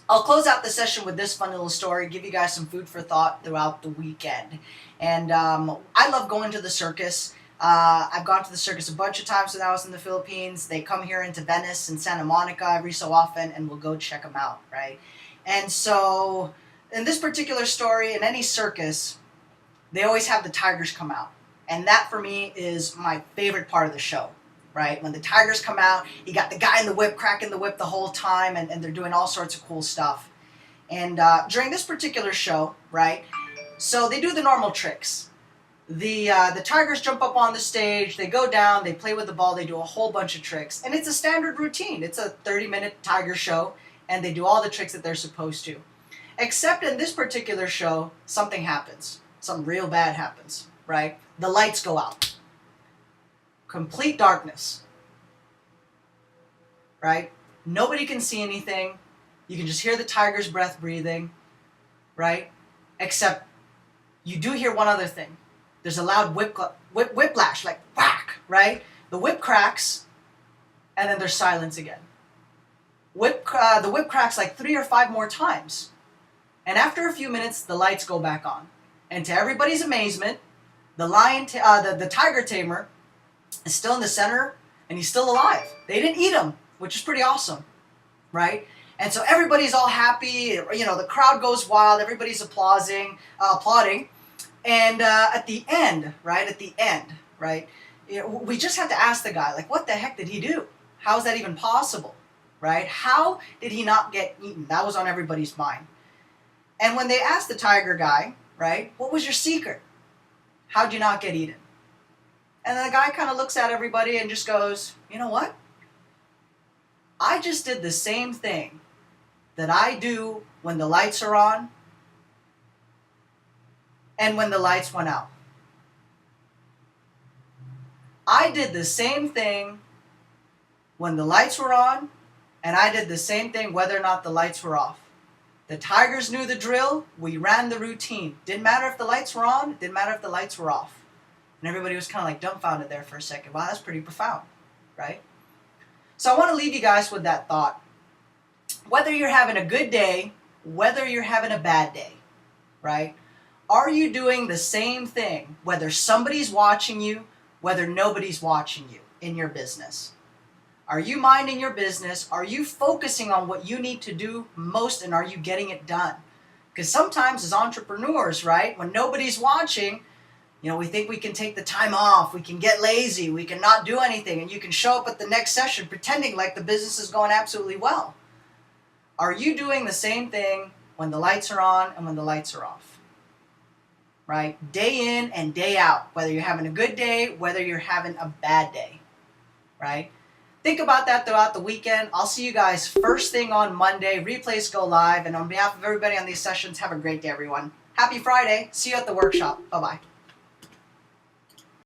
I'll close out the session with this fun little story, give you guys some food for thought throughout the weekend. And I love going to the circus. I've gone to the circus a bunch of times when I was in the Philippines. They come here into Venice and Santa Monica every so often, and we'll go check them out, right? And so in this particular story, in any circus, they always have the tigers come out. And that, for me, is my favorite part of the show. Right? When the tigers come out, you got the guy in the whip cracking the whip the whole time, and they're doing all sorts of cool stuff. And during this particular show, right, so they do the normal tricks. The tigers jump up on the stage, they go down, they play with the ball, they do a whole bunch of tricks. And it's a standard routine. It's a 30-minute tiger show, and they do all the tricks that they're supposed to. Except in this particular show, something happens. Something real bad happens, right? The lights go out. Complete darkness, right? Nobody can see anything. You can just hear the tiger's breath breathing, right? Except you do hear one other thing. There's a loud whiplash, like whack, right? The whip cracks, and then there's silence again. The whip cracks like 3 or 5 more times. And after a few minutes, the lights go back on. And to everybody's amazement, the tiger tamer is still in the center, and he's still alive. They didn't eat him, which is pretty awesome, right? And so everybody's all happy. The crowd goes wild. Everybody's applauding. And at the end, right? We just have to ask the guy, like, what the heck did he do? How is that even possible, right? How did he not get eaten? That was on everybody's mind. And when they asked the tiger guy, right, what was your secret? How'd you not get eaten? And then the guy kind of looks at everybody and just goes, you know what? I just did the same thing that I do when the lights are on and when the lights went out. I did the same thing when the lights were on, and I did the same thing whether or not the lights were off. The Tigers knew the drill. We ran the routine. Didn't matter if the lights were on. Didn't matter if the lights were off. And everybody was kind of like dumbfounded there for a second. Wow, that's pretty profound, right? So I want to leave you guys with that thought. Whether you're having a good day, whether you're having a bad day, right? Are you doing the same thing, whether somebody's watching you, whether nobody's watching you in your business? Are you minding your business? Are you focusing on what you need to do most, and are you getting it done? Because sometimes as entrepreneurs, right, when nobody's watching, we think we can take the time off, we can get lazy, we can not do anything, and you can show up at the next session pretending like the business is going absolutely well. Are you doing the same thing when the lights are on and when the lights are off? Right? Day in and day out, whether you're having a good day, whether you're having a bad day, right? Think about that throughout the weekend. I'll see you guys first thing on Monday. Replays go live. And on behalf of everybody on these sessions, have a great day, everyone. Happy Friday. See you at the workshop. Bye-bye.